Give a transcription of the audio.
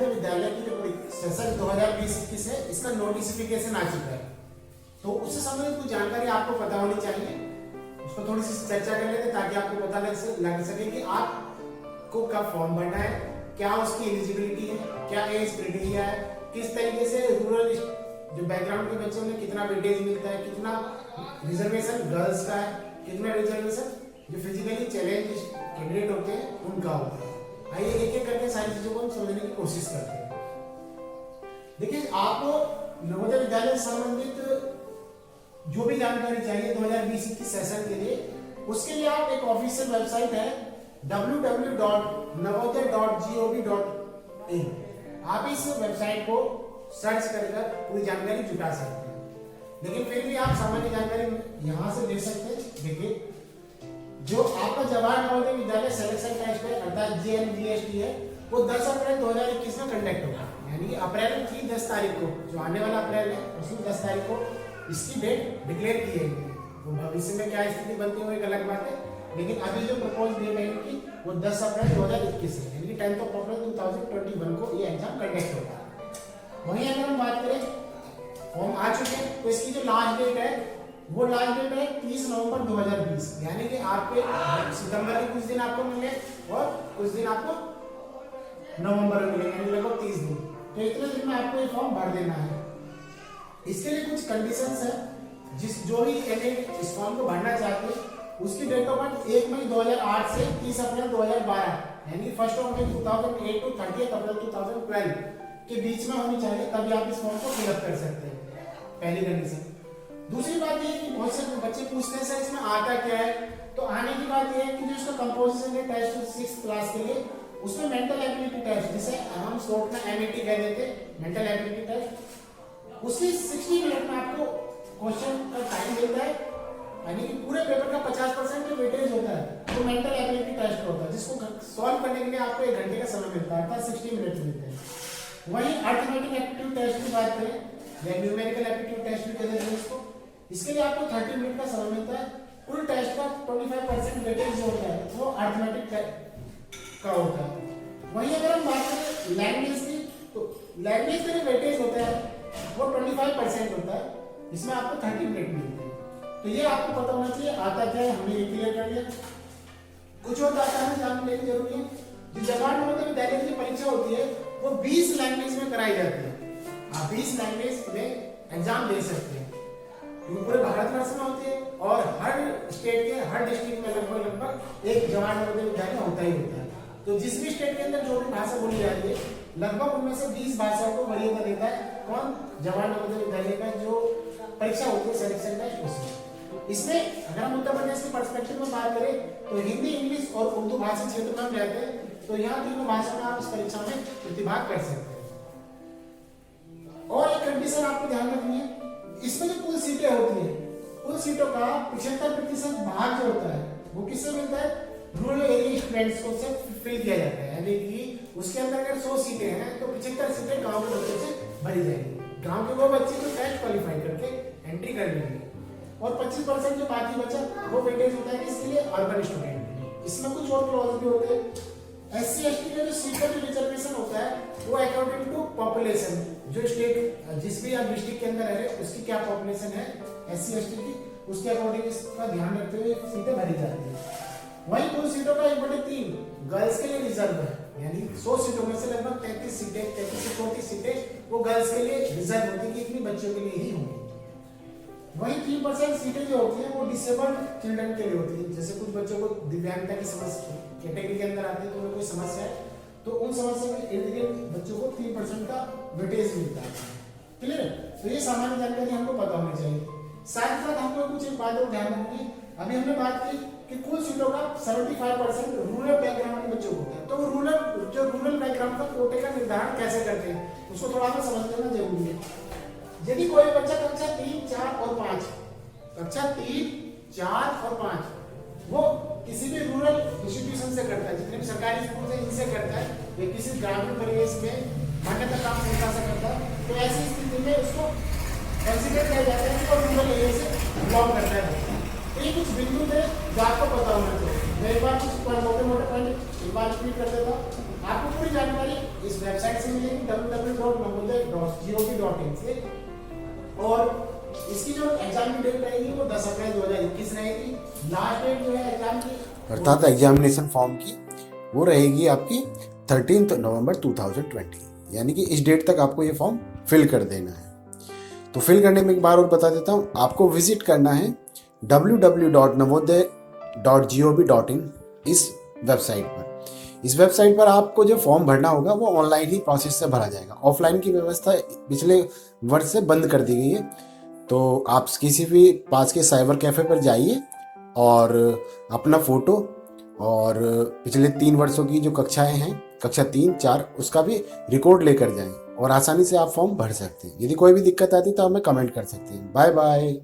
नवोदय विद्यालय की जो सेशन 2020-21 है, इसका नोटिफिकेशन आ चुका है। तो उससे संबंधित कुछ जानकारी आपको पता होनी चाहिए, उसको थोड़ी सी चर्चा कर लेते हैं ताकि आपको पता लग सके कि आपको कब फॉर्म भरना है, क्या उसकी एलिजिबिलिटी है, क्या एज क्राइटेरिया है, किस तरीके से रूरल जो बैकग्राउंड के बच्चों में कितना वेटेज मिलता है, कितना रिजर्वेशन गर्ल्स का है, कितना रिजर्वेशन जो फिजिकली चैलेंज कैंडिडेट होते हैं उनका होता है। आइए एक एक करके सारी चीजों को हम समझने की कोशिश करते हैं। देखिए, आपको नवोदय विद्यालय से संबंधित जो भी जानकारी चाहिए 2020-21 सेशन के लिए, उसके लिए आप एक ऑफिशियल वेबसाइट है www.navodaya.gov.in, आप इस वेबसाइट को सर्च कर पूरी जानकारी जुटा सकते हैं। लेकिन फिर भी आप सामान्य जानकारी यहाँ से ले सकते हैं। देखिए, जो आपका जवाहर नवोदय विद्यालय सिलेक्शन टेस्ट है अर्थात JNVST है, वो 10 अप्रैल 2021 में कंडक्ट होगा, यानी कि अप्रैल की 10 तारीख को, जो आने वाला अप्रैल है उसमें 10 तारीख को इसकी डेट डिक्लेयर की है। तो भविष्य में क्या स्थिति बनती है वो एक अलग बात है, लेकिन अभी जो प्रपोज डेट है इनकी वो 10 अप्रैल 2021 है, यानी कि 10 अप्रैल 2021 को ये एग्जाम कंडक्ट होगा। वहीं अगर हम बात करें फॉर्म आ चुके हैं, तो इसकी जो लास्ट डेट है वो लास्ट डेट है 30 नवंबर 2020, यानी कि आपके सितंबर के कुछ दिन आपको मिले और कुछ दिन आपको नवंबर में मिलेंगे, यानी लगभग 30 दिन। तो इतने दिन में आपको ये फॉर्म भर देना है। इसके लिए कुछ कंडीशंस है, जो भी कैंडिडेट इस फॉर्म को भरना चाहते हैं उसकी डेट ऑफ बर्थ 1 मई 2008 से 30 अप्रैल 2012, यानी 1 मई 2008 टू 30 अप्रैल 2012 के बीच में होनी चाहिए, तभी आप इस फॉर्म को फिलअप कर सकते हैं। पहली कंडीशन। दूसरी बात ये है कि बहुत से बच्चे पूछते हैं सर इसमें आता क्या है, तो आने की बात ये है कि जो इसका कंपोजिशन है टेस्ट 6th क्लास के लिए, उसमें मेंटल एबिलिटी टेस्ट, जिसे हम शॉर्ट में MET कह देते हैं, मेंटल एबिलिटी टेस्ट, उसकी 60 मिनट में आपको क्वेश्चन का टाइम मिलता है, यानी कि पूरे पेपर का 50% जो वेटेज होता है वो मेंटल एबिलिटी टेस्ट होता है, जिसको सॉल्व करने के लिए आपको 1 घंटे का समय मिलता है, अर्थात 60 मिनट मिलते हैं। वहीं अर्थमेटिक एप्टीट्यूड टेस्ट की बात करें या न्यूमेरिकल एप्टीट्यूड टेस्ट भी कहते हैं इसको, इसके लिए आपको 30 मिनट का समय मिलता है। कुल टेस्ट का 25% वेटेज जो होता है वो अर्थमेटिक का होता है। वहीं अगर हम बात करें लैंग्वेज की, तो लैंग्वेज का जो वेटेज होता है वो 25% होता है, इसमें आपको 30 मिनट मिलते हैं। तो ये आपको पता होना चाहिए आता क्या है, हमने ये क्लियर कर लिया। कुछ और बात हमें जान लेनी जरूरी है। जो जवाहर नवोदय विद्यालय की परीक्षा होती है वो 20 लैंग्वेज में कराई जाती है। आप 20 लैंग्वेज में एग्जाम दे सकते हैं, क्योंकि पूरे भारतवर्ष में होती है और हर स्टेट के हर डिस्ट्रिक्ट में लगभग एक जवाहर नवोदय विद्यालय होता ही होता है। तो जिस भी स्टेट के अंदर जो भी भाषा बोली जा रही है, लगभग उनमें से 20 भाषाओं को वरीयता देता है कौन, जवाहर नवोदय विद्यालय का जो परीक्षा होती है सिलेक्शन टेस्ट उसमें। इसमें अगर हम उत्तर प्रदेश के पर्सपेक्टिव में बात करें तो हिंदी, इंग्लिश और उर्दू भाषा क्षेत्र में हम रहते हैं, तो यहाँ तीनों भाषा में आप इस परीक्षा में प्रतिभाग कर सकते हैं। और एक कंडीशन आपको ध्यान रखनी है, इसमें जो कुल सीटें होती है, कुल सीटों का 75% भाग जो होता है वो किससे मिलता है, रूरल एरिया स्टूडेंट्स को से फिल किया जाता है, यानी कि उसके अंदर अगर 100 सीटें हैं तो 75 सीटें गांव के बच्चों से भरी जाएंगी। गांव के वो बच्चे जो टेस्ट क्वालिफाई करके एंट्री कर लेंगे, और 25% जो बाकी बचा वो वेटेज होता है इसके लिए अर्बन स्टूडेंट। इसमें कुछ और क्लॉज भी होते हैं। SC/ST का जो सीट का जो रिजर्वेशन होता है वो अकॉर्डिंग टू पॉपुलेशन, जो स्टेट जिस भी आप डिस्ट्रिक्ट के अंदर रह रहे हैं उसकी क्या पॉपुलेशन है SC/ST की, उसके अकॉर्डिंग इसका ध्यान रखते हुए सीटें भरी जाती है। वहीं कुल सीटों का 1/3 गर्ल्स के लिए रिजर्व है, यानी 100 सीटों में से लगभग 33 से 34 सीटें वो गर्ल्स के लिए रिजर्व होती है कि इतनी बच्चों के लिए ही होंगी। वहीं 3% सीटें जो होती हैं वो डिसेबल्ड चिल्ड्रन के लिए होती है, जैसे कुछ बच्चों को दिव्यांगता की समस्या कैटेगरी के अंदर आते हैं, तो उन्हें कोई समस्या है तो उन समस्या के इर्द गिर्द बच्चों को 3% का वेटेज मिलता है। क्लियर है? तो ये सामान्य जानकारी हमको पता होनी चाहिए। साथ ही साथ हमको कुछ एक बात और ध्यान रखनी है, अभी हमने बात की कि कुल सीटों का 75% रूरल बैकग्राउंड के बच्चों को होता है, तो रूरल बैकग्राउंड का कोटे का निर्धारण कैसे करते हैं उसको थोड़ा सा समझ लेना जरूरी है। यदि कोई बच्चा कक्षा 3, 4 और 5 वो किसी भी रूरल इंस्टीट्यूशन से करता है, जितने भी सरकारी स्कूल है इनसे करता है, या किसी ग्रामीण परिवेश में मान्यता प्राप्त संस्था से करता है, तो ऐसी स्थिति में उसको कंसीडर किया जाता है कि वो रूरल एरिया से बिलोंग करता है। ये कुछ बिंदु थे जो आपको पता होना चाहिए। मैं एक बार कुछ मोटे मोटे पॉइंट एक बार रिपीट कर देता हूँ। आपको पूरी जानकारी इस वेबसाइट से मिलेगी www.navodaya.gov.in से। और इसकी जो एग्जाम की डेट रहेगी वो 10 अप्रैल 2021 रहेगी। लास्ट डेट जो है एग्जाम की अर्थात एग्जामिनेशन फॉर्म की वो रहेगी आपकी 13 नवंबर 2020, यानी कि इस डेट तक आपको ये फॉर्म फिल कर देना है। तो फिल करने में एक बार और बता देता हूँ, आपको विजिट करना है www.navodaya.gov.in इस वेबसाइट पर। इस वेबसाइट पर आपको जो फॉर्म भरना होगा वो ऑनलाइन ही प्रोसेस से भरा जाएगा। ऑफलाइन की व्यवस्था पिछले वर्ष से बंद कर दी गई है। तो आप किसी भी पास के साइबर कैफ़े पर जाइए और अपना फ़ोटो और पिछले 3 वर्षों की जो कक्षाएं हैं, कक्षा 3, 4, उसका भी रिकॉर्ड लेकर जाएं और आसानी से आप फॉर्म भर सकते हैं। यदि कोई भी दिक्कत आती है तो हमें कमेंट कर सकते हैं। Bye bye.